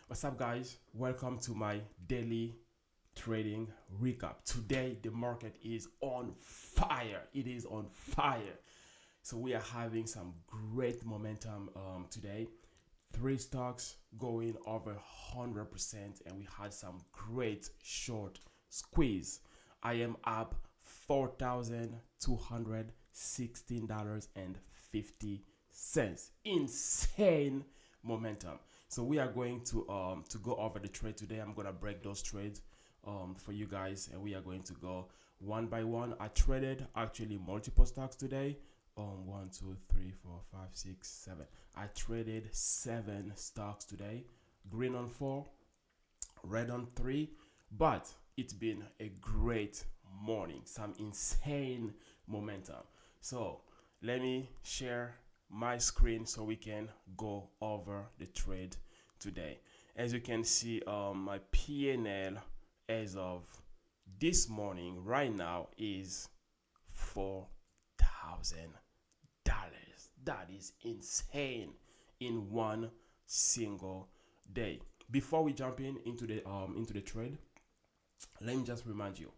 What's up, guys? Welcome to my daily trading recap. Today, the market is on fire. It is on fire. So, we are having some great momentum today. Three stocks going over 100%, and we had some great short squeeze. I am up $4,216.50. Insane momentum. So we are going to go over the trade today. I'm gonna break those trades for you guys, and we are going to go one by one. I traded actually multiple stocks today. 1, 2, 3, 4, 5, 6, 7. I traded 7 stocks today. Green on 4, red on 3, but it's been a great morning. Some insane momentum. So let me share my screen so we can go over the trade today. As you can see, my PNL as of this morning right now is $4,000. That is insane in one single day. Before we jump into the trade, let me just remind you,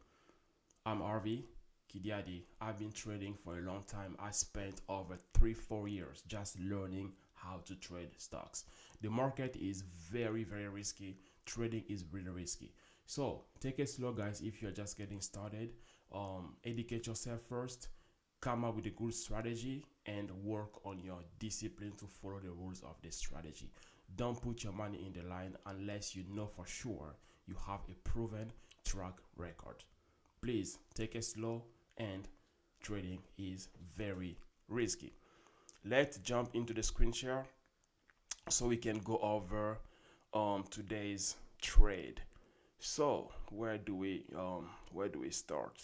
I'm RV Kidiadi. I've been trading for a long time. I spent over 3-4 years just learning how to trade stocks. The market is very, very risky. Trading is really risky. So take it slow, guys. If you're just getting started, educate yourself first, come up with a good strategy, and work on your discipline to follow the rules of the strategy. Don't put your money in the line unless you know for sure you have a proven track record. Please take it slow, and trading is very risky. Let's jump into the screen share so we can go over today's trade. So where do we start?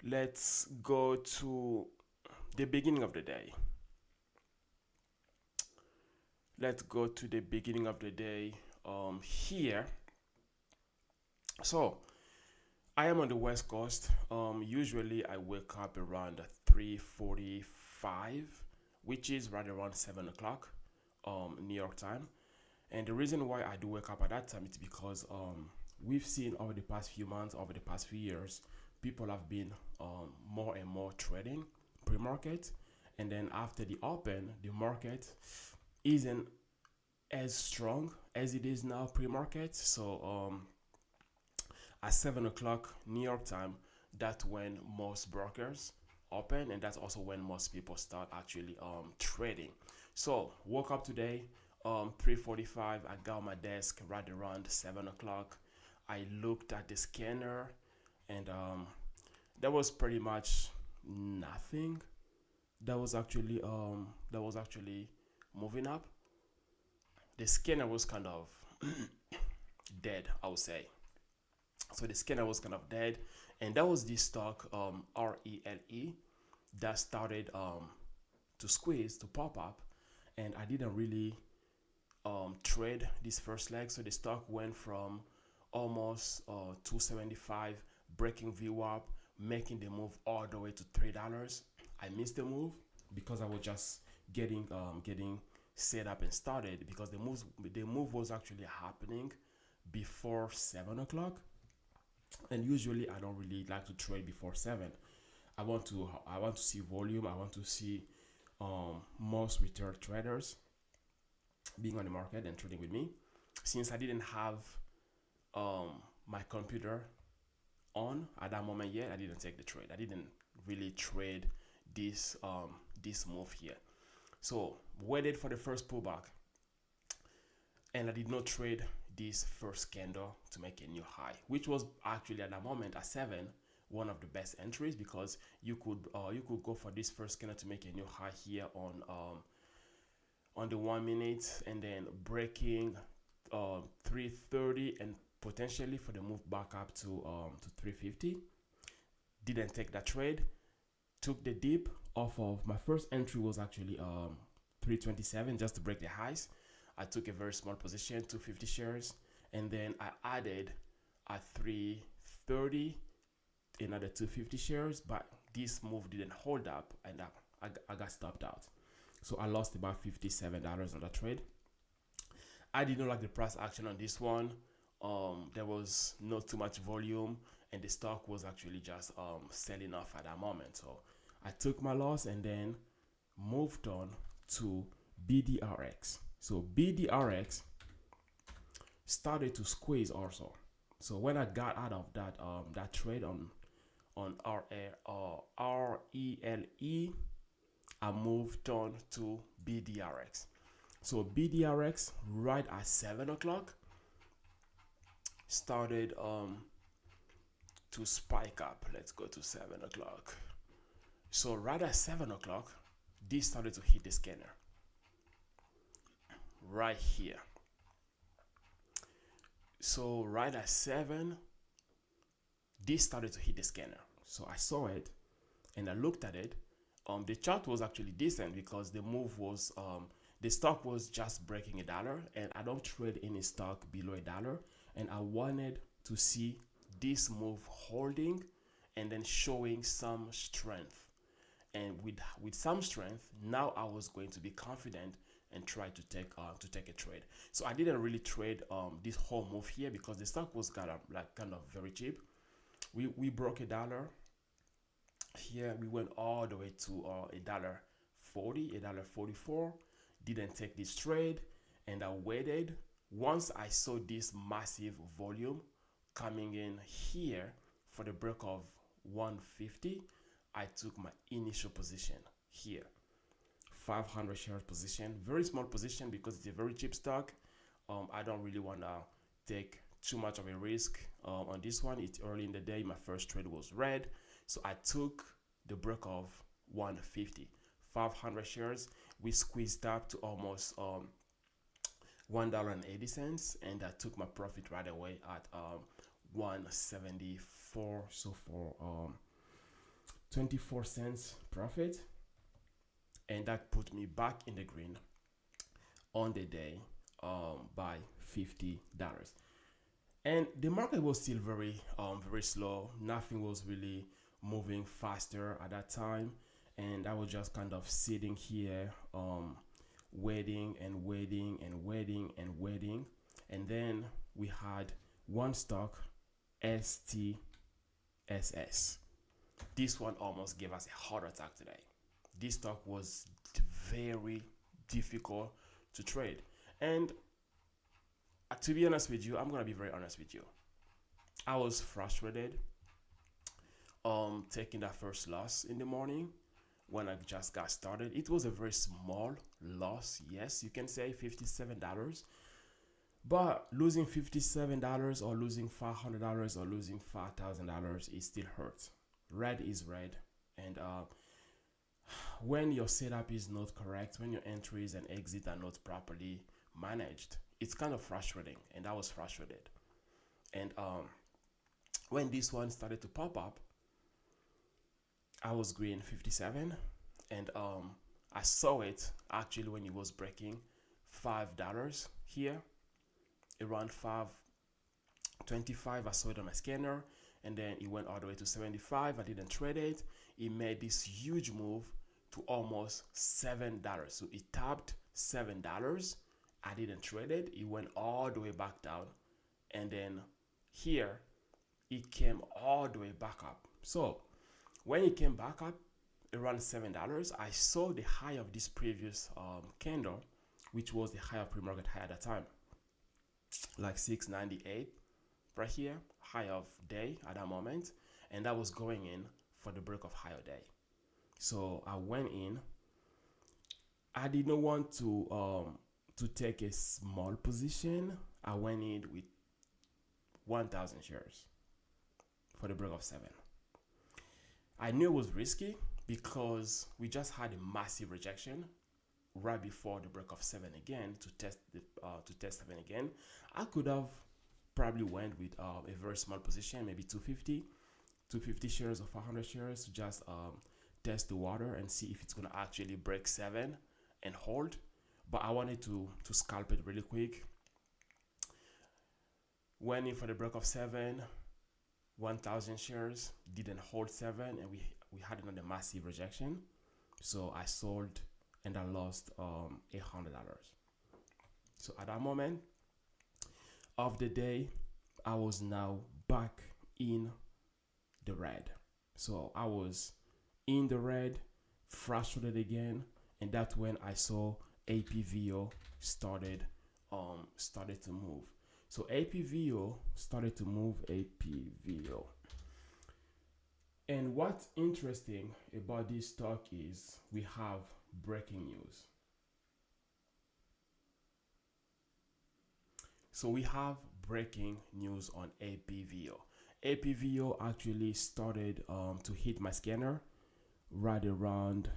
Let's go to the beginning of the day. Let's go to the beginning of the day here. So I am on the West Coast. Usually I wake up around 3:45, which is right around 7 o'clock, New York time. And the reason why I do wake up at that time is because we've seen over the past few months, over the past few years, people have been more and more trading pre-market, and then after the open, the market isn't as strong as it is now pre-market. So at 7 o'clock New York time, that's when most brokers open, and that's also when most people start actually trading. So woke up today 3:45. I got on my desk right around 7 o'clock. I looked at the scanner, and there was pretty much nothing that was actually moving up. The scanner was kind of dead, I would say. So the scanner was kind of dead, and that was this stock RELE that started to squeeze, to pop up, and I didn't really trade this first leg. So the stock went from almost 275, breaking view up, making the move all the way to $3. I missed the move because I was just getting set up and started, because the move was actually happening before 7 o'clock, and usually I don't really like to trade before 7. I want to see volume. I want to see most retail traders being on the market and trading with me. Since I didn't have my computer on at that moment yet, I didn't take the trade. I didn't really trade this move here. So waited for the first pullback, and I did not trade this first candle to make a new high, which was actually at that moment at 7 one of the best entries, because you could go for this first candle to make a new high here on the 1 minute, and then breaking 330, and potentially for the move back up to 350. Didn't take that trade. Took the dip off of my first entry was actually 327, just to break the highs. I took a very small position, 250 shares, and then I added at 330 another 250 shares, but this move didn't hold up, and I got stopped out. So I lost about $57 on that trade. I did not like the price action on this one. There was not too much volume, and the stock was actually just selling off at that moment. So I took my loss and then moved on to BDRX. So BDRX started to squeeze also. So when I got out of that trade on RELE, I moved on to BDRX. So BDRX right at 7 o'clock started to spike up. Let's go to 7 o'clock. So right at 7 o'clock, this started to hit the scanner right here. So right at 7, this started to hit the scanner. So I saw it and I looked at it. The chart was actually decent because the move was the stock was just breaking $1, and I don't trade any stock below $1, and I wanted to see this move holding and then showing some strength. And with some strength, now I was going to be confident and try to take a trade. So I didn't really trade this whole move here because the stock was kind of very cheap. We broke $1 here. We went all the way to $1.40, $1.44. Didn't take this trade, and I waited. Once I saw this massive volume coming in here for the break of 150, I took my initial position here, 500 shares position, very small position because it's a very cheap stock. I don't really want to take too much of a risk on this one. It's early in the day. My first trade was red, so I took the break of 150, 500 shares. We squeezed up to almost $1.80, and I took my profit right away at 174. So for 24 cents profit, and that put me back in the green on the day by $50. And the market was still very slow. Nothing was really moving faster at that time, and I was just kind of sitting here waiting and waiting and waiting and waiting. And then we had one stock, STSS. This one almost gave us a heart attack today. This stock was very difficult to trade. And to be honest with you, I'm going to be very honest with you. I was frustrated taking that first loss in the morning when I just got started. It was a very small loss. Yes, you can say $57. But losing $57 or losing $500 or losing $5,000, it still hurts. Red is red. And when your setup is not correct, when your entries and exits are not properly managed, it's kind of frustrating. And I was frustrated. And when this one started to pop up, I was green 57, and I saw it actually when it was breaking $5 here, around 5.25. I saw it on my scanner, and then it went all the way to 75. I didn't trade it. It made this huge move to almost $7. So it tapped $7. I didn't trade it. It went all the way back down, and then here it came all the way back up. So when it came back up around $7, I saw the high of this previous candle, which was the high of pre-market high at that time, like 698 right here, high of day at that moment, and that was going in for the break of higher day. So I went in. I did not want to take a small position. I went in with 1,000 shares for the break of 7. I knew it was risky because we just had a massive rejection right before the break of 7 again to test 7 again. I could have probably went with a very small position, maybe 250 shares or 500 shares to just test the water and see if it's gonna actually break 7 and hold. But I wanted to scalp it really quick. Went in for the break of 7. 1,000 shares, didn't hold 7, and we had another massive rejection. So I sold and I lost $800. So at that moment of the day, I was now back in the red. So I was in the red, frustrated again, and that's when I saw APVO started to move. So APVO started to move APVO. And what's interesting about this stock is we have breaking news. So we have breaking news on APVO. APVO actually started to hit my scanner right around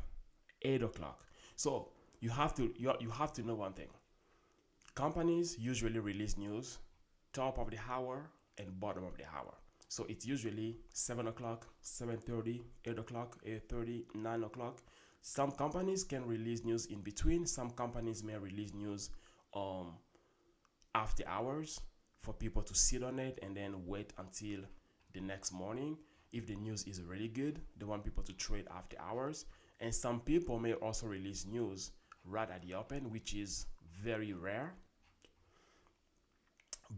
8 o'clock. So you have to know one thing. Companies usually release news top of the hour and bottom of the hour. So it's usually 7 o'clock, 7:30, 8 o'clock, 8:30, 9 o'clock. Some companies can release news in between. Some companies may release news um after hours for people to sit on it and then wait until the next morning. If the news is really good, they want people to trade after hours. And some people may also release news right at the open, which is very rare.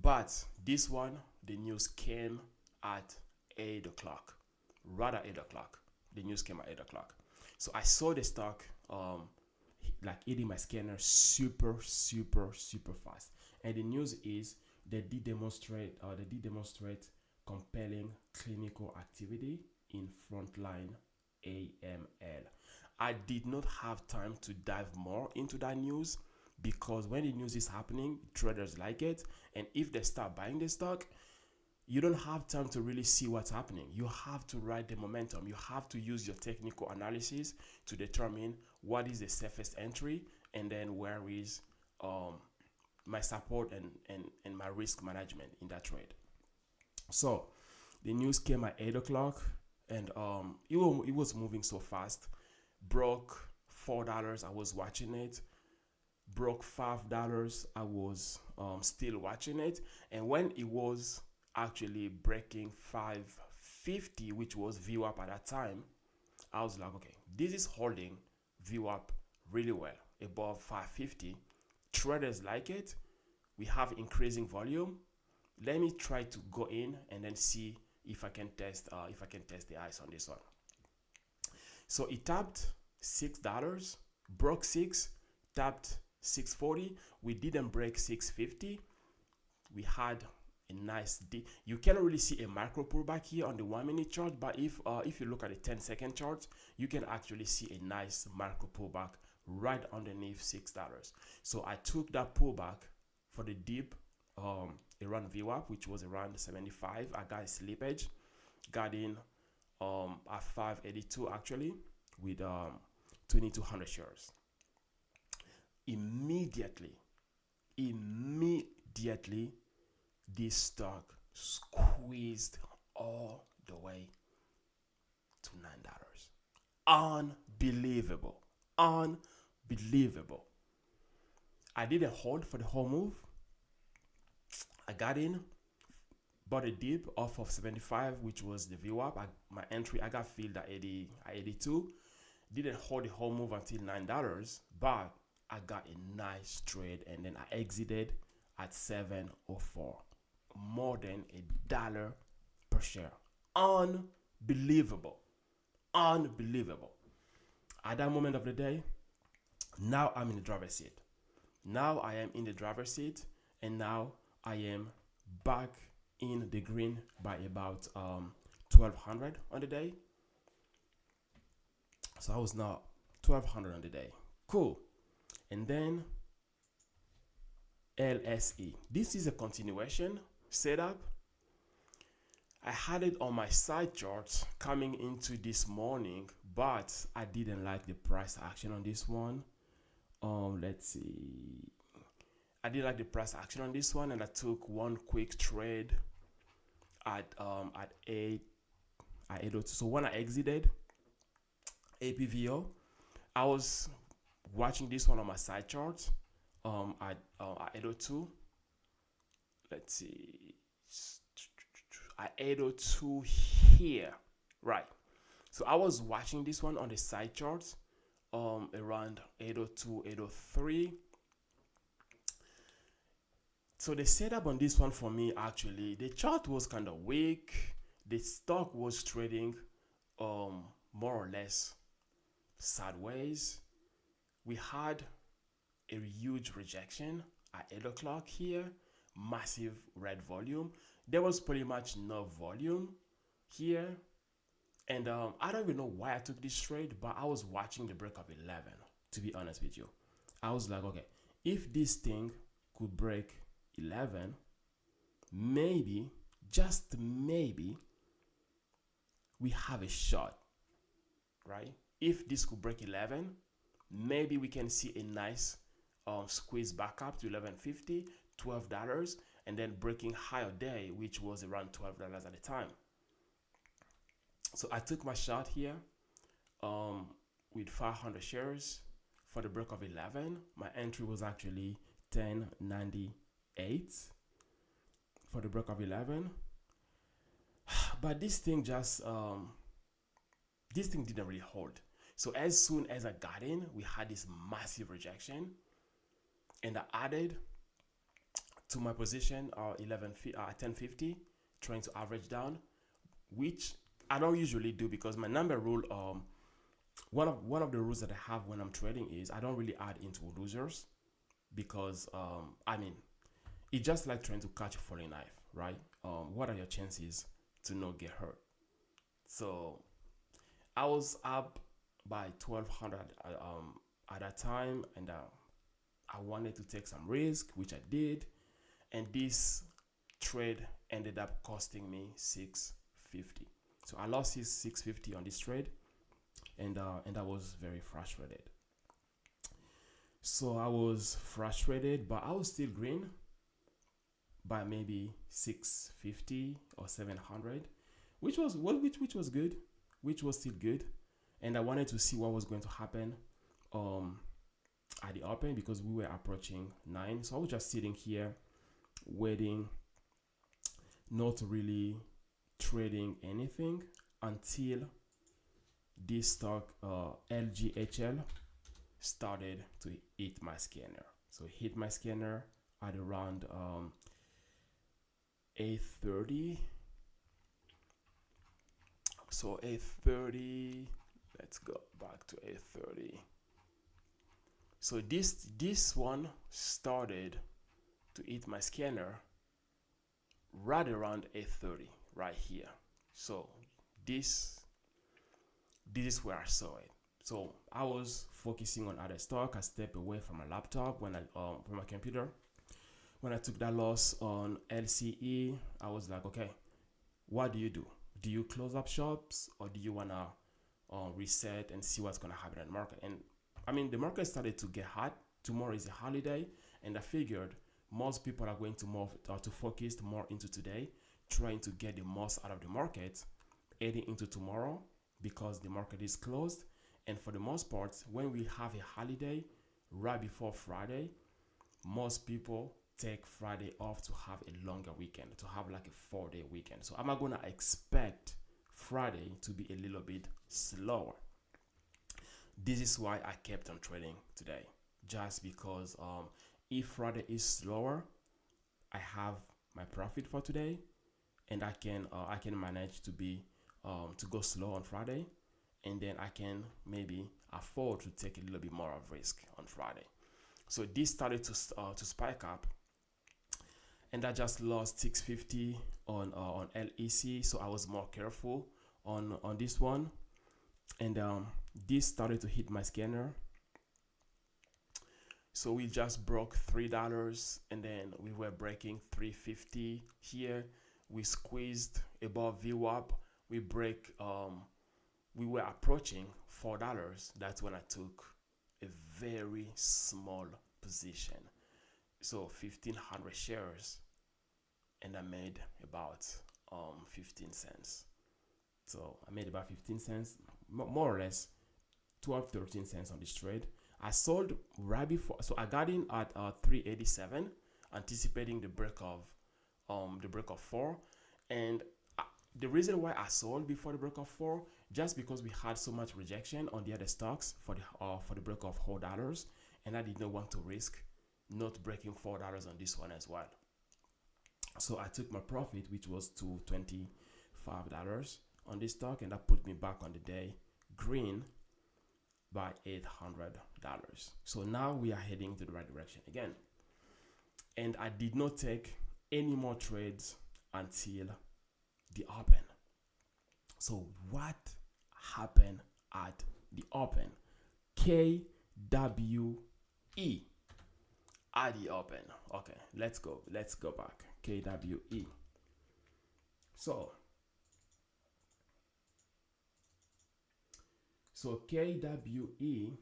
But this one, the news came at 8 o'clock. Right at 8 o'clock. The news came at 8 o'clock. So I saw the stock like hitting my scanner super, super, super fast. And the news is they did demonstrate compelling clinical activity in frontline AML. I did not have time to dive more into that news because when the news is happening, traders like it. And if they start buying the stock, you don't have time to really see what's happening. You have to ride the momentum. You have to use your technical analysis to determine what is the safest entry and then where is my support and my risk management in that trade. So the news came at 8 o'clock and it was moving so fast. Broke $4, I was watching it. Broke $5, I was still watching it. And when it was actually breaking 550, which was view up at that time, I was like, okay, this is holding view up really well above 550. Traders like it. We have increasing volume. Let me try to go in and then see if I can test the ice on this one. So it tapped $6, broke 6, tapped 640. We didn't break 650. We had a nice D. You cannot really see a macro pullback here on the 1 minute chart, but if you look at the 10-second chart, you can actually see a nice macro pullback right underneath $6. So I took that pullback for the dip around VWAP, which was around 75. I got a slippage, got in at 582 actually with 2200 shares. Immediately, this stock squeezed all the way to $9. Unbelievable. Unbelievable. I didn't hold for the whole move. I got in, bought a dip off of 75, which was the VWAP. My entry, I got filled at 82. Didn't hold the whole move until $9, but I got a nice trade and then I exited at 704. More than $1 per share. Unbelievable. Unbelievable. At that moment of the day, now I'm in the driver's seat. Now I am in the driver's seat and now I am back in the green by about 1200 on the day. So I was now 1200 on the day. Cool. And then LSE. This is a continuation setup. I had it on my side chart coming into this morning, but I didn't like the price action on this one. Let's see. I did like the price action on this one, and I took one quick trade at 802. So when I exited APVO, I was watching this one on my side chart at 802. Let's see, at 802 here, right? So I was watching this one on the side charts around 802, 803. So the setup on this one for me, actually, the chart was kind of weak. The stock was trading more or less sideways. We had a huge rejection at 8 o'clock here, massive red volume. There was pretty much no volume here. And I don't even know why I took this trade, but I was watching the break of 11, to be honest with you. I was like, okay, if this thing could break 11, maybe, just maybe, we have a shot, right? If this could break 11, maybe we can see a nice squeeze back up to 11.50, $12, and then breaking higher day, which was around $12 at the time. So I took my shot here with 500 shares for the break of 11. My entry was actually 10.98 for the break of 11. But this thing just this thing didn't really hold. So as soon as I got in, we had this massive rejection, and I added to my position 10.50, trying to average down, which I don't usually do because my number rule, one of the rules that I have when I'm trading is I don't really add into losers, because I mean, it's just like trying to catch a falling knife, right? What are your chances to not get hurt? So I was up by 1,200 at that time, and I wanted to take some risk, which I did, and this trade ended up costing me 650. So I lost 650 on this trade, and I was very frustrated. So I was frustrated, but I was still green by maybe 650 or 700, which was good, which was still good, and I wanted to see what was going to happen at the open, because we were approaching 9. So I was just sitting here waiting, not really trading anything until this stock LGHL started to hit my scanner. So hit my scanner at around 8:30. So 8:30, let's go back to 8:30. So this one started to hit my scanner right around 8:30, right here. So this is where I saw it. So I was focusing on other stock. I stepped away from my laptop when from my computer. When I took that loss on LCE, I was like, okay, what do you do? Do you close up shops, or do you wanna reset and see what's gonna happen in the market? And I mean, the market started to get hot. Tomorrow is a holiday, and I figured most people are going to move to focus more into today, trying to get the most out of the market, heading into tomorrow, because the market is closed. And for the most part, when we have a holiday right before Friday, most people take Friday off to have a longer weekend, to have like a 4-day weekend. So I'm not gonna expect Friday to be a little bit slower. This is why I kept on trading today, just because if Friday is slower, I have my profit for today, and I can manage to be to go slow on Friday, and then I can maybe afford to take a little bit more of risk on Friday. So this started to spike up, and I just lost 650 on LEC. So I was more careful on this one, and this started to hit my scanner. So we just broke $3, and then we were breaking 350 here. We squeezed above VWAP. We were approaching $4. That's when I took a very small position. So 1,500 shares, and I made about 15 cents. So I made about 15 cents, more or less 12, 13 cents on this trade. I sold right before, so I got in at 387, anticipating the break of 4. And the reason why I sold before the break of 4, just because we had so much rejection on the other stocks for the break of $4, and I did not want to risk not breaking $4 on this one as well. So I took my profit, which was to $25 on this stock, and that put me back on the day green by $800. So now we are heading to the right direction again. And I did not take any more trades until the open. So what happened at the open? KWE at the open. Okay, let's go back. KWE. So KWE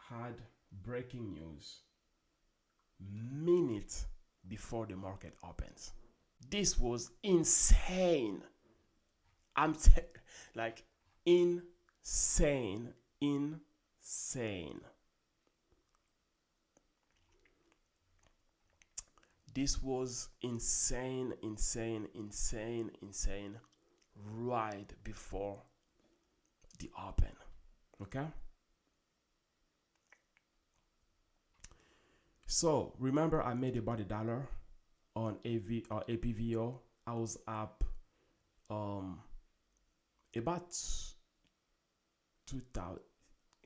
had breaking news minutes before the market opens. This was insane. Like insane. This was insane right before the open. Okay? So remember I made about $1 on APVO. I was up about 2,000,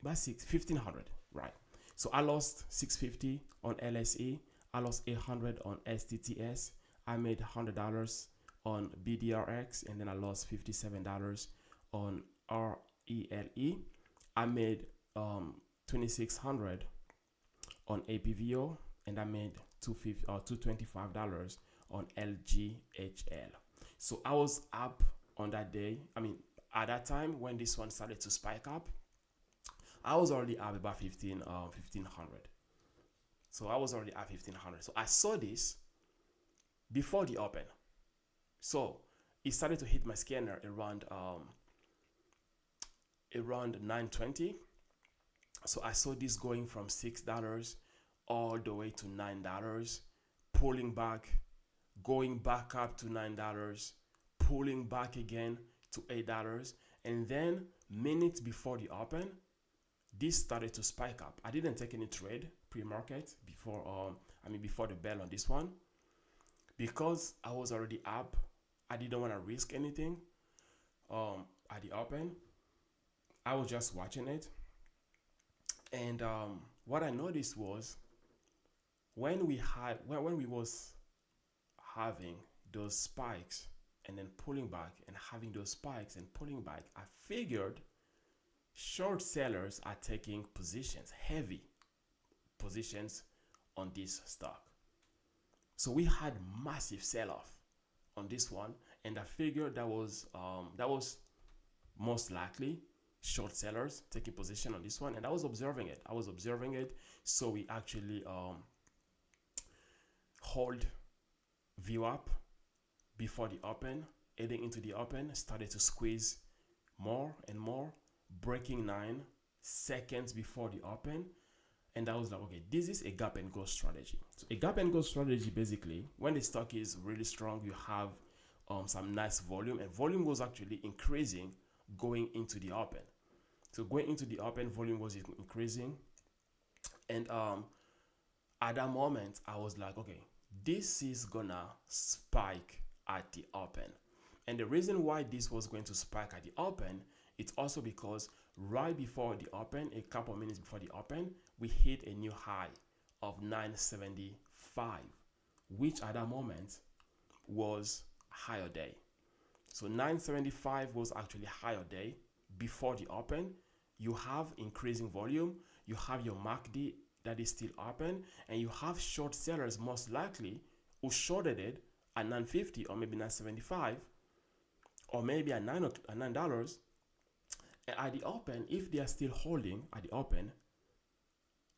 about 1,500, right? So I lost 650 on LSE. I lost 800 on STTS. I made $100 on BDRX, and then I lost $57 on RELE. I made 2,600 on APVO, and I made $225 on LGHL. So I was up on that day. I mean, at that time when this one started to spike up, I was already up about 1,500. So I was already at 1,500. So I saw this before the open. So it started to hit my scanner around 9:20. So I saw this going from $6 all the way to $9, pulling back, going back up to $9, pulling back again to $8, and then minutes before the open, this started to spike up. I didn't take any trade pre-market before the bell on this one, because I was already up. I didn't want to risk anything at the open. I was just watching it, and what I noticed was when we was having those spikes and then pulling back and having those spikes and pulling back, I figured short sellers are taking positions, heavy positions on this stock. So we had massive sell-off on this one, and I figured that was most likely short sellers taking position on this one, and I was observing it. So we actually hold view up before the open, heading into the open, started to squeeze more and more, breaking 9 seconds before the open. And I was like, okay, this is a gap and go strategy. So a gap and go strategy, basically, when the stock is really strong, you have some nice volume, and volume was actually increasing going into the open. So going into the open, volume was increasing, and at that moment, I was like, okay, this is gonna spike at the open. And the reason why this was going to spike at the open, it's also because right before the open, a couple minutes before the open, we hit a new high of 975, which at that moment was higher day. So 975 was actually higher day before the open. You have increasing volume, you have your MACD that is still open, and you have short sellers most likely who shorted it at 950 or maybe 975 or maybe at $9. And at the open, if they are still holding at the open,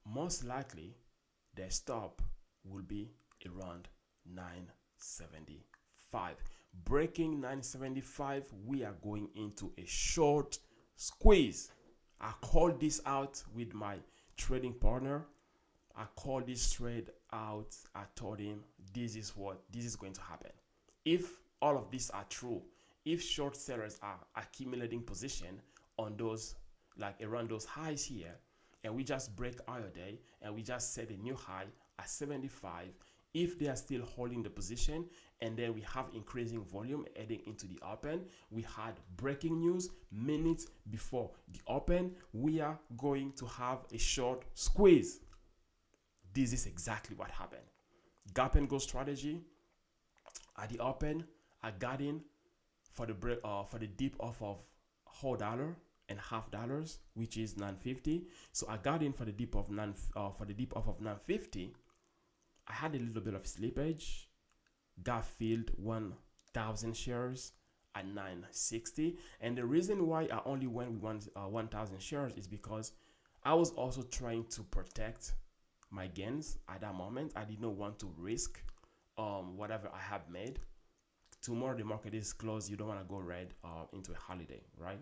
most likely their stop will be around 975. Breaking 975, we are going into a short squeeze. I called this out with my trading partner. I called this trade out. I told him this is going to happen. If all of these are true, if short sellers are accumulating position on those, like around those highs here, and we just break our day and we just set a new high at 75, if they are still holding the position and then we have increasing volume heading into the open, we had breaking news minutes before the open, we are going to have a short squeeze. This is exactly what happened. Gap and go strategy at the open, I got in for the break for the dip off of whole dollar and half dollars, which is 950. So I got in for the dip of for the dip off of 950. I had a little bit of slippage, got filled 1,000 shares at 960, and the reason why I only went with 1,000 shares is because I was also trying to protect my gains at that moment. I did not want to risk whatever I have made. Tomorrow the market is closed. You don't want to go red into a holiday, right?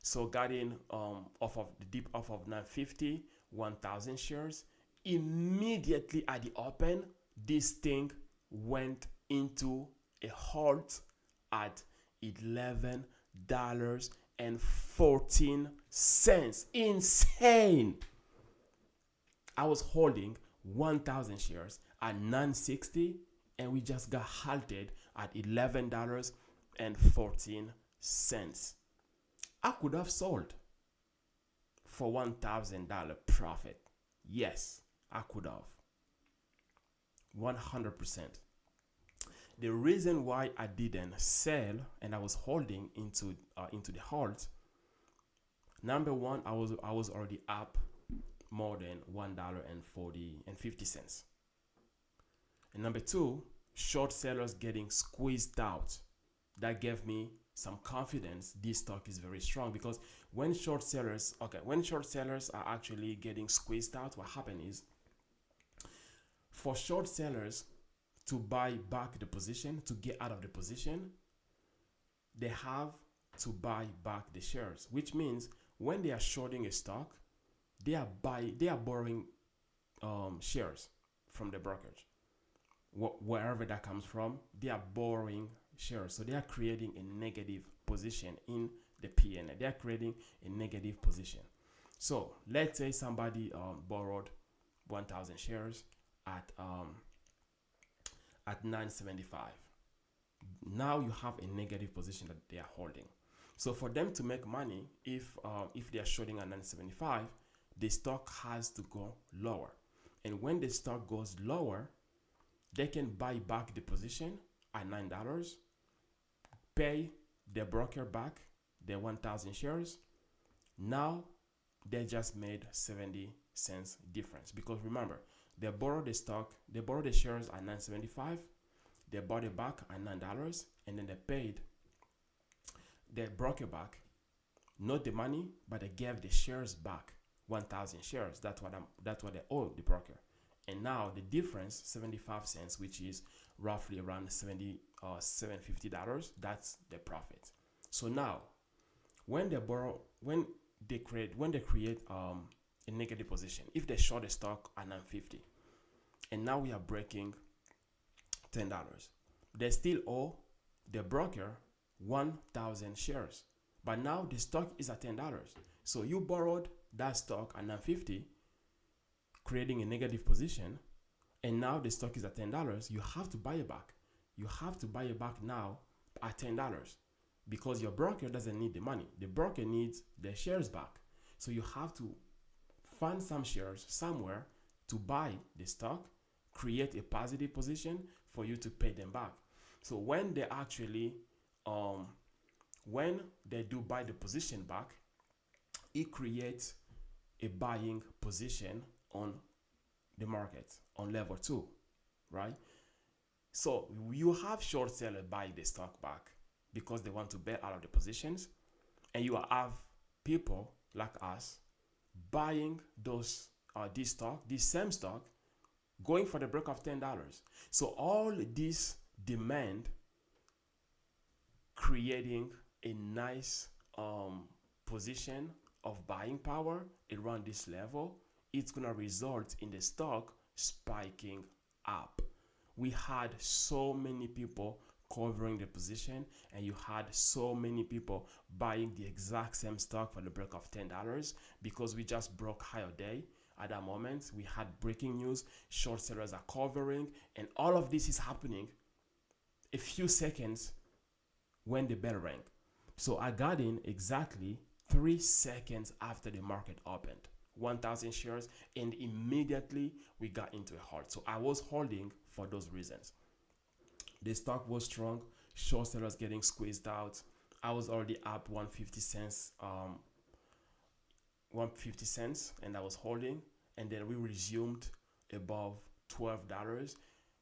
So got in off of the dip off of 950, 1,000 shares. Immediately at the open, this thing went into a halt at $11.14. Insane. I was holding 1,000 shares at 960 and we just got halted at $11.14. I could have sold for $1,000 profit. Yes, I could have. 100%. The reason why I didn't sell and I was holding into the halt, number one, I was already up more than $1.50. And number two, short sellers getting squeezed out. That gave me some confidence this stock is very strong, because when short sellers are actually getting squeezed out, what happens is, for short sellers to buy back the position, to get out of the position, they have to buy back the shares, which means when they are shorting a stock, they are borrowing shares from the brokerage, wherever that comes from. They are borrowing shares, so they are creating a negative position in the PN. They are creating a negative position. So let's say somebody borrowed 1,000 shares at 975. Now you have a negative position that they are holding. So for them to make money, if they are shorting at 975, the stock has to go lower. And when the stock goes lower, they can buy back the position at $9, pay the broker back their 1,000 shares. Now they just made 70 cents difference, because remember, they borrowed the shares at 975, they bought it back at $9, and then they paid the broker back, not the money, but they gave the shares back, 1,000 shares. That's what they owe the broker. And now the difference, 75 cents, which is roughly around $750, that's the profit. So now, when they create a negative position, if they short the stock at 950, and now we are breaking $10, they still owe the broker 1,000 shares. But now the stock is at $10. So you borrowed that stock at 950, creating a negative position, and now the stock is at $10. You have to buy it back. You have to buy it back now at $10, because your broker doesn't need the money. The broker needs the shares back. So you have to find some shares somewhere to buy the stock, create a positive position for you to pay them back. So when they actually when they do buy the position back, it creates a buying position on the market on level 2, right? So you have short sellers buy the stock back because they want to bail out of the positions, and you have people like us buying this same stock, going for the break of $10. So all this demand creating a nice position of buying power around this level, it's gonna result in the stock spiking up. We had so many people covering the position, and you had so many people buying the exact same stock for the break of $10 because we just broke higher day. At that moment, we had breaking news, short sellers are covering, and all of this is happening a few seconds when the bell rang. So I got in exactly 3 seconds after the market opened, 1,000 shares, and immediately we got into a hold. So I was holding for those reasons. The stock was strong, short sellers getting squeezed out. I was already up 150 cents, 150 cents, and I was holding. And then we resumed above $12.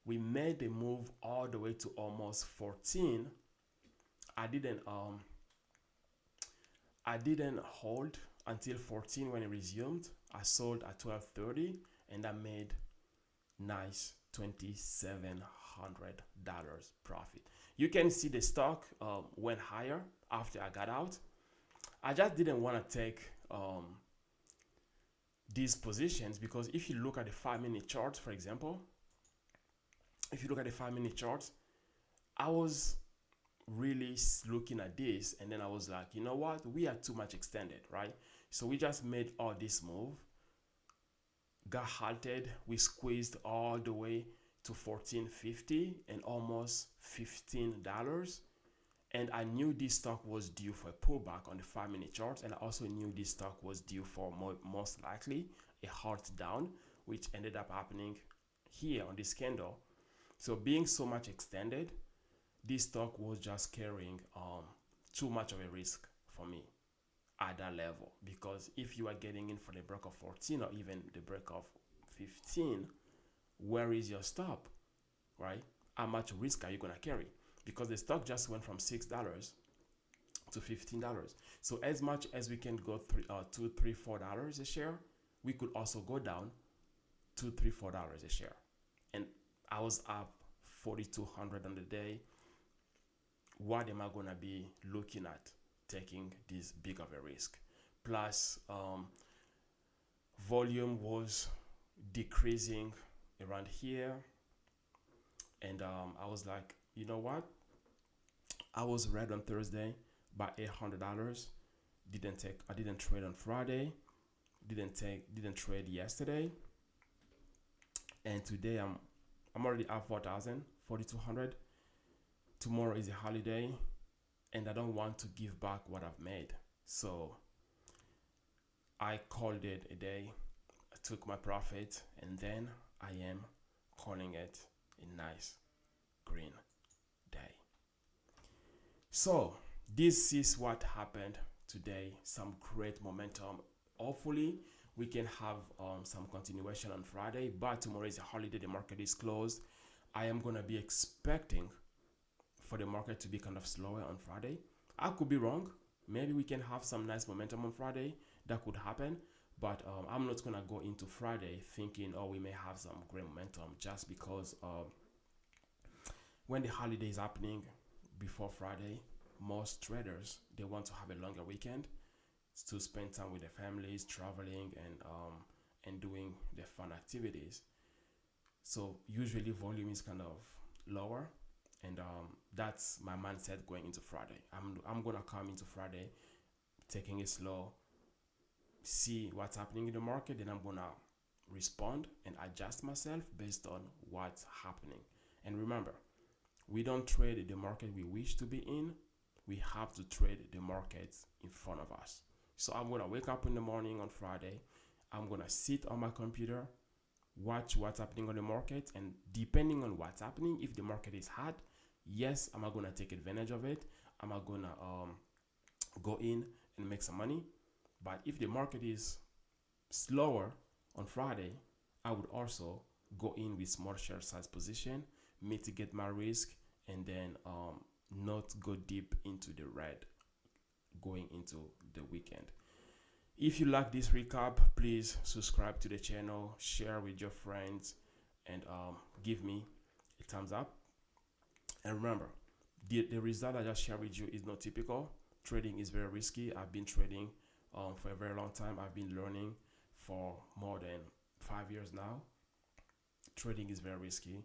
We made a move all the way to almost 14. I didn't hold until 14 when it resumed. I sold at 12.30 and I made nice $2,700 profit. You can see the stock went higher after I got out. I just didn't want to take these positions because if you look at the 5-minute chart, for example, if you look at the 5-minute charts, I was really looking at this and then I was like, you know what, we are too much extended, right? So we just made all this move, got halted, we squeezed all the way to 14.50 and almost $15. And I knew this stock was due for a pullback on the 5-minute chart, and I also knew this stock was due for most likely a halt down, which ended up happening here on this candle. So being so much extended, this stock was just carrying too much of a risk for me at that level, because if you are getting in for the break of 14 or even the break of 15, where is your stop, right? How much risk are you going to carry? Because the stock just went from $6 to $15. So as much as we can go $2, $3, $4 a share, we could also go down $2, $3, $4 a share. And I was up 4,200 on the day. What am I gonna be looking at taking this big of a risk? Plus, volume was decreasing around here, and I was like, you know what? I was red on Thursday by $800. I didn't trade on Friday. Didn't trade yesterday. And today I'm already up 4,000, 4,200. Tomorrow is a holiday, and I don't want to give back what I've made. So I called it a day. I took my profit, and then I am calling it a nice green day. So this is what happened today. Some great momentum. Hopefully we can have some continuation on Friday, but tomorrow is a holiday. The market is closed. I am going to be expecting for the market to be kind of slower on Friday. I could be wrong. Maybe we can have some nice momentum on Friday. That could happen. But I'm not going to go into Friday thinking, oh, we may have some great momentum, just because when the holiday is happening before Friday, most traders, they want to have a longer weekend to spend time with their families, traveling, and doing their fun activities. So usually volume is kind of lower, and that's my mindset going into Friday. I'm gonna come into Friday taking it slow, see what's happening in the market, then I'm gonna respond and adjust myself based on what's happening. And remember, we don't trade the market we wish to be in. We have to trade the markets in front of us. So I'm gonna wake up in the morning on Friday. I'm gonna sit on my computer, watch what's happening on the market, and depending on what's happening, if the market is hot, yes, I'm gonna take advantage of it. I'm gonna go in and make some money. But if the market is slower on Friday, I would also go in with small share size position, mitigate my risk, and then not go deep into the red going into the weekend. If you like this recap, please subscribe to the channel, share with your friends, and give me a thumbs up. And remember, the result I just shared with you is not typical. Trading is very risky. I've been trading for a very long time. I've been learning for more than 5 years now. Trading is very risky.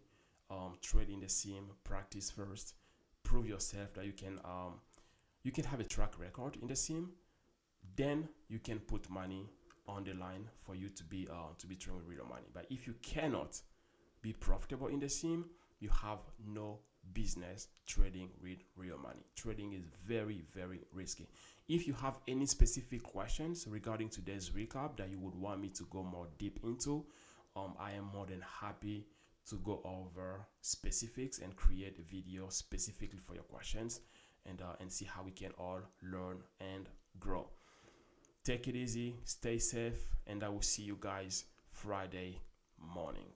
Trade in the sim, practice first, prove yourself that you can have a track record in the sim, then you can put money on the line for you to be trading with real money. But if you cannot be profitable in the sim, you have no business trading with real money. Trading is very, very risky. If you have any specific questions regarding today's recap that you would want me to go more deep into, I am more than happy to go over specifics and create a video specifically for your questions, and see how we can all learn and grow. Take it easy, stay safe, and I will see you guys Friday morning.